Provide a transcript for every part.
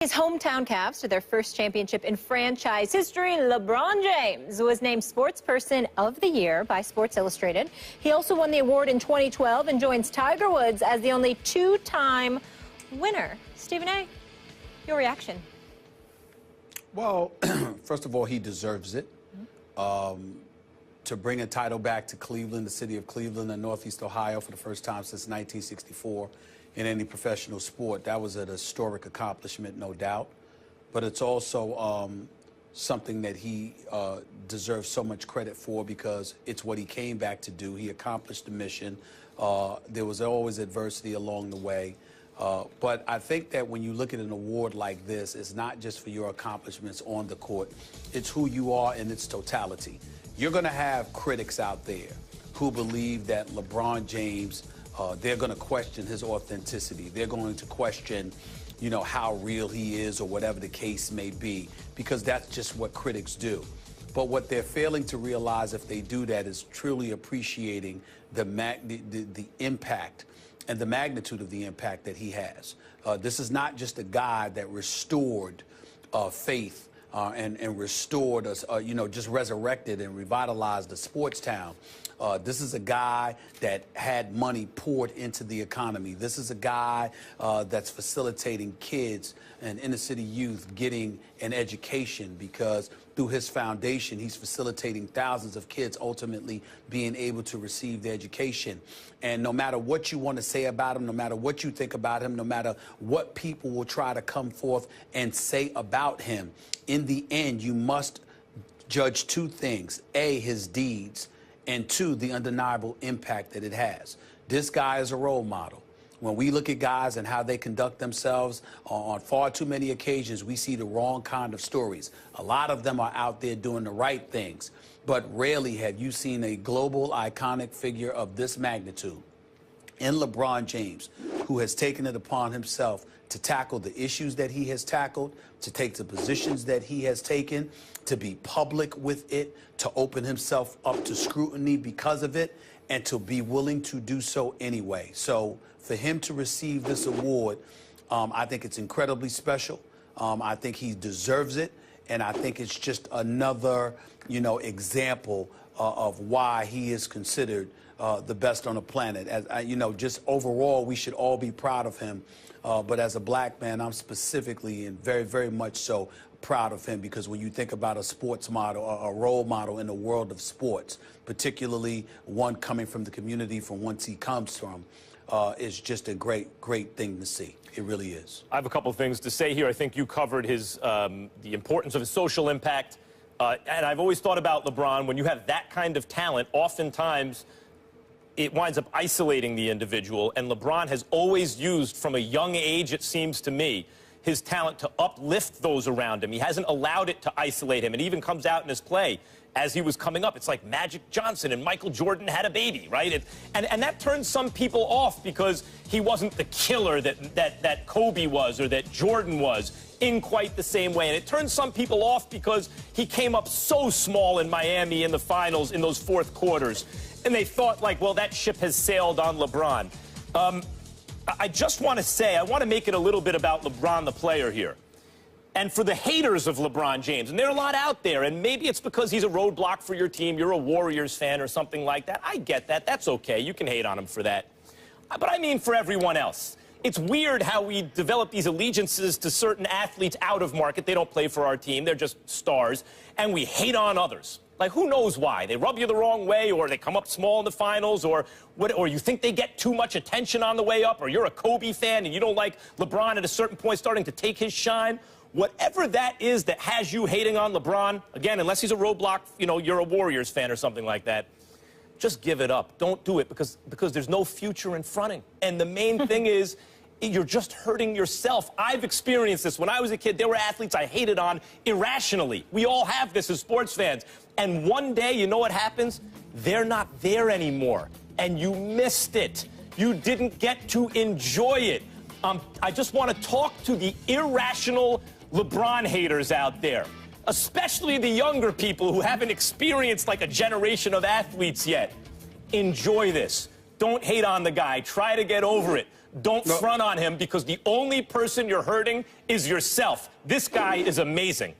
His hometown Cavs to their first championship in franchise history. LeBron James was named Sportsperson of the Year by Sports Illustrated. He also won the award in 2012 and joins Tiger Woods as the only two-time winner. Stephen A., your reaction? Well, first of all, he deserves it. To bring a title back to Cleveland, the city of Cleveland and Northeast Ohio for the first time since 1964 in any professional sport, that was an historic accomplishment, no doubt. But it's also something that he deserves so much credit for because it's what he came back to do. He accomplished the mission. There was always adversity along the way. But I think that when you look at an award like this, it's not just for your accomplishments on the court. It's who you are in its totality. You're going to have critics out there who believe that LeBron James, they're going to question his authenticity. They're going to question, you know, how real he is or whatever the case may be, because that's just what critics do. But what they're failing to realize if they do that is truly appreciating the impact and the magnitude of the impact that he has. This is not just a guy that restored faith and restored us, you know, just resurrected and revitalized the sports town. This is a guy that had money poured into the economy. This is a guy that's facilitating kids and inner city youth getting an education because through his foundation, he's facilitating thousands of kids ultimately being able to receive the education. And no matter what you want to say about him, no matter what you think about him, no matter what people will try to come forth and say about him, in the end, you must judge two things: A, his deeds, and two, the undeniable impact that it has. This guy is a role model. When we look at guys and how they conduct themselves on far too many occasions, we see the wrong kind of stories. A lot of them are out there doing the right things, but rarely have you seen a global iconic figure of this magnitude in LeBron James, who has taken it upon himself to tackle the issues that he has tackled, to take the positions that he has taken, to be public with it, to open himself up to scrutiny because of it, and to be willing to do so anyway. So for him to receive this award, I think it's incredibly special. I think he deserves it, and I think it's just another, you know, example of why he is considered the best on the planet. As you know, just overall, we should all be proud of him. But as a black man, I'm specifically and very, very much so proud of him because when you think about a sports model, a role model in the world of sports, particularly one coming from the community from whence he comes from, is just a great, great thing to see. It really is. I have a couple of things to say here. I think you covered his the importance of his social impact. And I've always thought about LeBron, when you have that kind of talent, oftentimes it winds up isolating the individual, and LeBron has always used, from a young age, it seems to me, his talent to uplift those around him. He hasn't allowed it to isolate him. It even comes out in his play as he was coming up. It's like Magic Johnson and Michael Jordan had a baby, right? And that turns some people off because he wasn't the killer that Kobe was or that Jordan was in quite the same way. And it turns some people off because he came up so small in Miami in the finals in those fourth quarters. And they thought, like, well, that ship has sailed on LeBron. I just want to say, I want to make it a little bit about LeBron, the player here. And for the haters of LeBron James, and there are a lot out there, and maybe it's because he's a roadblock for your team, you're a Warriors fan or something like that. I get that. That's okay. You can hate on him for that. But I mean for everyone else. It's weird how we develop these allegiances to certain athletes out of market. They don't play for our team. They're just stars. And we hate on others. Like, who knows why? They rub you the wrong way, or they come up small in the finals, or you think they get too much attention on the way up, or you're a Kobe fan and you don't like LeBron at a certain point starting to take his shine. Whatever that is that has you hating on LeBron, again, unless he's a roadblock, you know, you're a Warriors fan or something like that, just give it up. Don't do it because there's no future in fronting. And the main thing is, you're just hurting yourself. I've experienced this. When I was a kid, there were athletes I hated on irrationally. We all have this as sports fans. And one day, you know what happens? They're not there anymore. And you missed it. You didn't get to enjoy it. I just want to talk to the irrational LeBron haters out there, especially the younger people who haven't experienced like a generation of athletes yet. Enjoy this. Don't hate on the guy. Try to get over it. Don't front on him, because the only person you're hurting is yourself. This guy is amazing.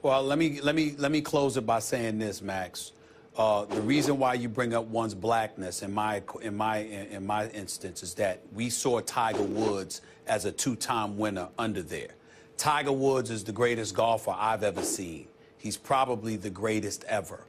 Well, let me close it by saying this, Max. The reason why you bring up one's blackness in my instance is that we saw Tiger Woods as a two-time winner under there. Tiger Woods is the greatest golfer I've ever seen. He's probably the greatest ever.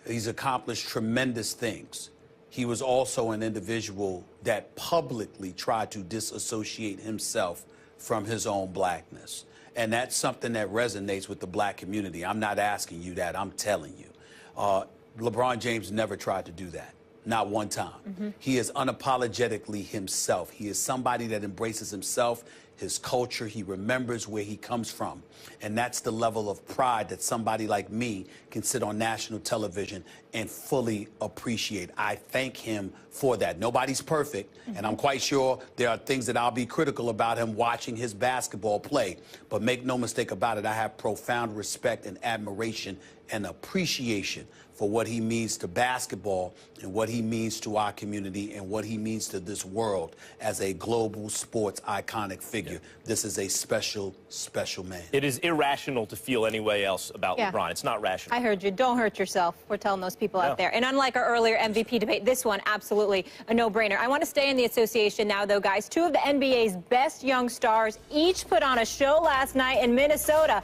He's accomplished tremendous things. He was also an individual that publicly tried to disassociate himself from his own blackness. And that's something that resonates with the black community. I'm not asking you that, I'm telling you. LeBron James never tried to do that, not one time. He is unapologetically himself. He is somebody that embraces himself, his culture. He remembers where he comes from. And that's the level of pride that somebody like me can sit on national television and fully appreciate. I thank him for that. Nobody's perfect, and I'm quite sure there are things that I'll be critical about him watching his basketball play. But make no mistake about it, I have profound respect and admiration and appreciation for what he means to basketball and what he means to our community and what he means to this world as a global sports iconic figure. This is a special, special man. It is irrational to feel any way else about LeBron. It's not rational. I heard you. Don't hurt yourself. We're telling those people out there. And unlike our earlier MVP debate, this one, absolutely a no-brainer. I want to stay in the association now, though, guys. Two of the NBA's best young stars each put on a show last night in Minnesota.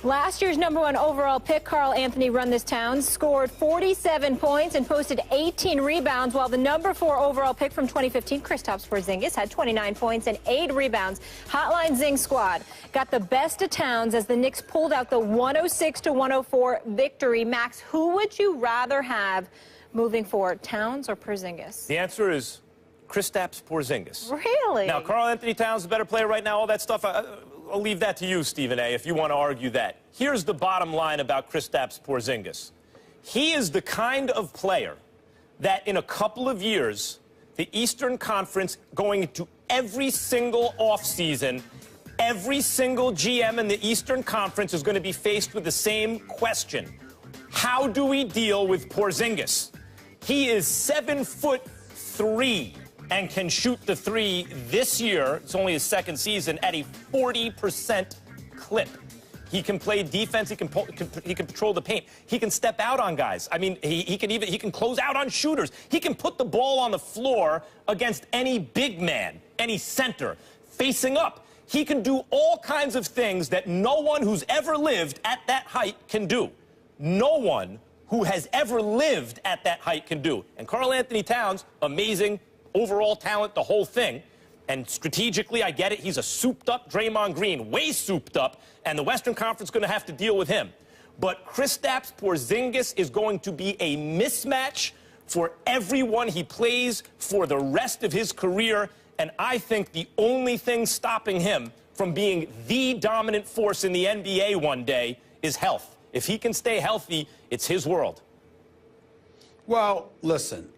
Last year's #1 overall pick, Karl Anthony Run This Town, scored 47 points and posted 18 rebounds, while the #4 overall pick from 2015, Kristaps Porzingis, had 29 points and 8 rebounds. Hotline Zing squad got the best of Towns as the Knicks pulled out the 106-104 victory. Max, who would you rather have moving forward, Towns or Porzingis? The answer is Kristaps Porzingis. Really? Now, Karl Anthony Towns is a better player right now, all that stuff. I'll leave that to you, Stephen A., if you want to argue that. Here's the bottom line about Kristaps Porzingis. He is the kind of player that in a couple of years, the Eastern Conference, going into every single offseason, every single GM in the Eastern Conference is going to be faced with the same question. How do we deal with Porzingis? He is 7'3" and can shoot the three this year. It's only his second season at a 40% clip. He can play defense. He can control the paint. He can step out on guys. I mean, he can close out on shooters. He can put the ball on the floor against any big man, any center, facing up. He can do all kinds of things that no one who's ever lived at that height can do. No one who has ever lived at that height can do. And Karl Anthony Towns, amazing overall talent, the whole thing. And strategically, I get it. He's a souped-up Draymond Green, way souped up, and the Western Conference is going to have to deal with him. But Kristaps Porzingis is going to be a mismatch for everyone he plays for the rest of his career, and I think the only thing stopping him from being the dominant force in the NBA one day is health. If he can stay healthy, it's his world. Well, listen.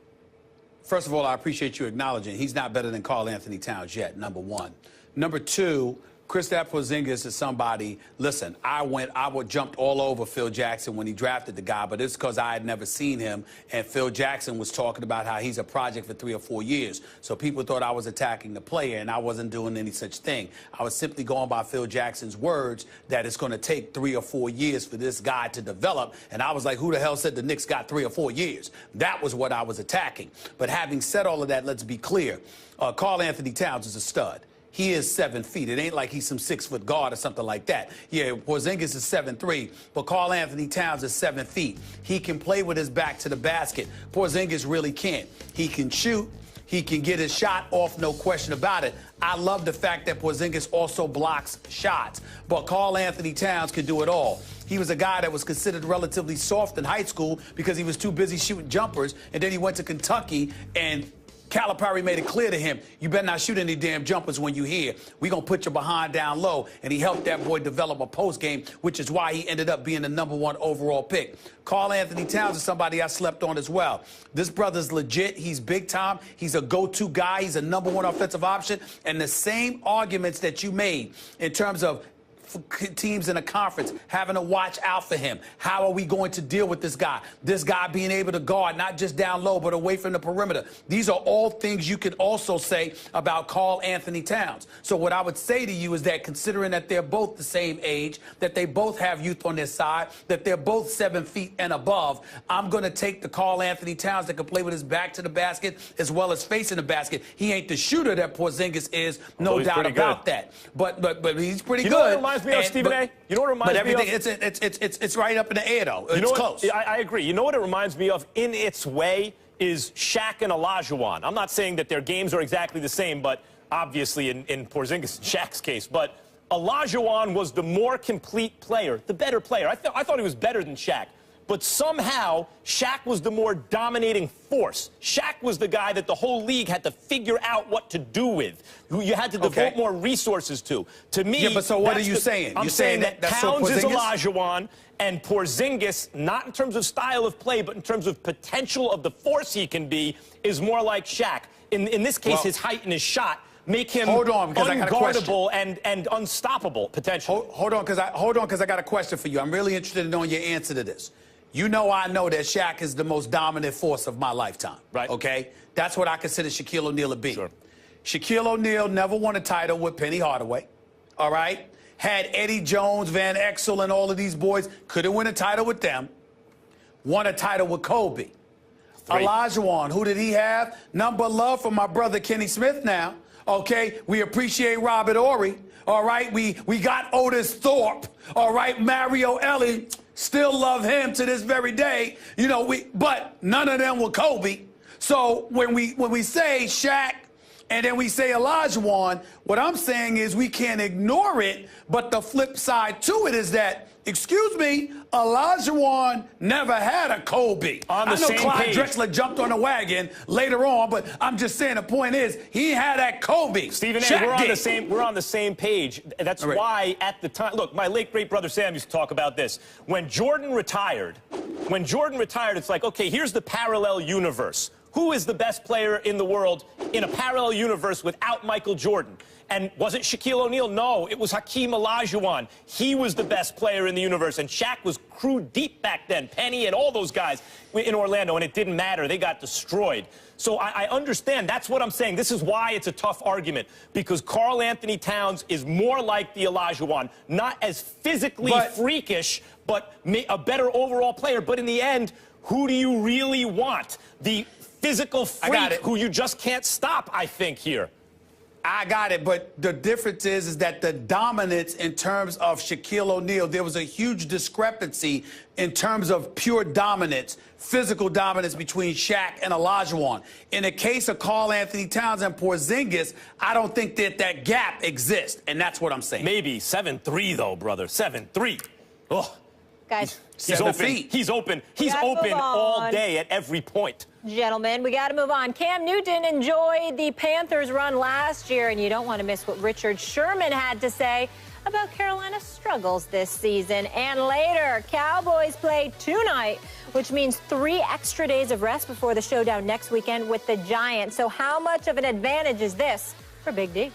First of all, I appreciate you acknowledging he's not better than Karl Anthony Towns yet, #1. #2, Kristaps Porzingis is somebody, listen, I jumped all over Phil Jackson when he drafted the guy, but it's because I had never seen him, and Phil Jackson was talking about how he's a project for 3 or 4 years. So people thought I was attacking the player, and I wasn't doing any such thing. I was simply going by Phil Jackson's words that it's going to take 3 or 4 years for this guy to develop, and I was like, who the hell said the Knicks got 3 or 4 years? That was what I was attacking. But having said all of that, let's be clear. Karl Anthony Towns is a stud. He is 7 feet. It ain't like he's some 6-foot guard or something like that. Yeah, Porzingis is 7'3", but Karl Anthony Towns is 7 feet. He can play with his back to the basket. Porzingis really can't. He can shoot. He can get his shot off, no question about it. I love the fact that Porzingis also blocks shots, but Karl Anthony Towns can do it all. He was a guy that was considered relatively soft in high school because he was too busy shooting jumpers, and then he went to Kentucky, and Calipari made it clear to him, you better not shoot any damn jumpers when you here. We're going to put your behind down low. And he helped that boy develop a post game, which is why he ended up being the #1 overall pick. Karl Anthony Towns is somebody I slept on as well. This brother's legit. He's big time. He's a go-to guy. He's a #1 offensive option. And the same arguments that you made in terms of teams in a conference having to watch out for him. How are we going to deal with this guy? This guy being able to guard, not just down low, but away from the perimeter. These are all things you could also say about Karl Anthony Towns. So what I would say to you is that considering that they're both the same age, that they both have youth on their side, that they're both 7 feet and above, I'm going to take the Karl Anthony Towns that can play with his back to the basket as well as facing the basket. He ain't the shooter that Porzingis is, no doubt about that. But he's pretty good. You know what it reminds me of, Stephen A? You know what it reminds me of? But it's right up in the air, though. It's close. I agree. You know what it reminds me of in its way is Shaq and Olajuwon. I'm not saying that their games are exactly the same, but obviously in Porzingis and Shaq's case. But Olajuwon was the more complete player, the better player. I thought he was better than Shaq. But somehow, Shaq was the more dominating force. Shaq was the guy that the whole league had to figure out what to do with, who you had to devote more resources to. To me, yeah, but so what are you saying? I'm saying that Towns is Olajuwon, and Porzingis, not in terms of style of play, but in terms of potential of the force he can be, is more like Shaq. In this case, his height and his shot make him unguardable and unstoppable, potentially. Hold on, because I got a question for you. I'm really interested in knowing your answer to this. You know I know that Shaq is the most dominant force of my lifetime. Right. Okay? That's what I consider Shaquille O'Neal to be. Sure. Shaquille O'Neal never won a title with Penny Hardaway. All right? Had Eddie Jones, Van Exel, and all of these boys. Couldn't win a title with them. Won a title with Kobe. Olajuwon, who did he have? Number love for my brother Kenny Smith now. Okay? We appreciate Robert Horry. All right? We got Otis Thorpe. All right? Mario Ellie. Still love him to this very day. You know, but none of them were Kobe. So when we say Shaq and then we say Olajuwon, what I'm saying is we can't ignore it, but the flip side to it is that, excuse me, Olajuwon never had a Kobe. On the I know same Clyde page. Drexler jumped on the wagon later on, but I'm just saying the point is he had that Kobe. Stephen A, Shaq we're on the same page. That's why at the time, look, my late great brother Sam used to talk about this. When Jordan retired, it's like, okay, here's the parallel universe. Who is the best player in the world in a parallel universe without Michael Jordan? And was it Shaquille O'Neal? No, it was Hakeem Olajuwon. He was the best player in the universe, and Shaq was crew deep back then. Penny and all those guys in Orlando, and it didn't matter. They got destroyed. So I understand. That's what I'm saying. This is why it's a tough argument, because Karl Anthony Towns is more like the Olajuwon, not as physically freakish, but a better overall player. But in the end, who do you really want? The physical freak who you just can't stop, I think, here. I got it, but the difference is that the dominance in terms of Shaquille O'Neal, there was a huge discrepancy in terms of pure dominance, physical dominance between Shaq and Olajuwon. In the case of Karl Anthony Towns and Porzingis, I don't think that gap exists, and that's what I'm saying. Maybe 7'3", though, brother. 7'3". Oh. Guys, he's open all day at every point. Gentlemen, we got to move on. Cam Newton enjoyed the Panthers' run last year, and you don't want to miss what Richard Sherman had to say about Carolina's struggles this season. And later, Cowboys play tonight, which means 3 extra days of rest before the showdown next weekend with the Giants. So how much of an advantage is this for Big D?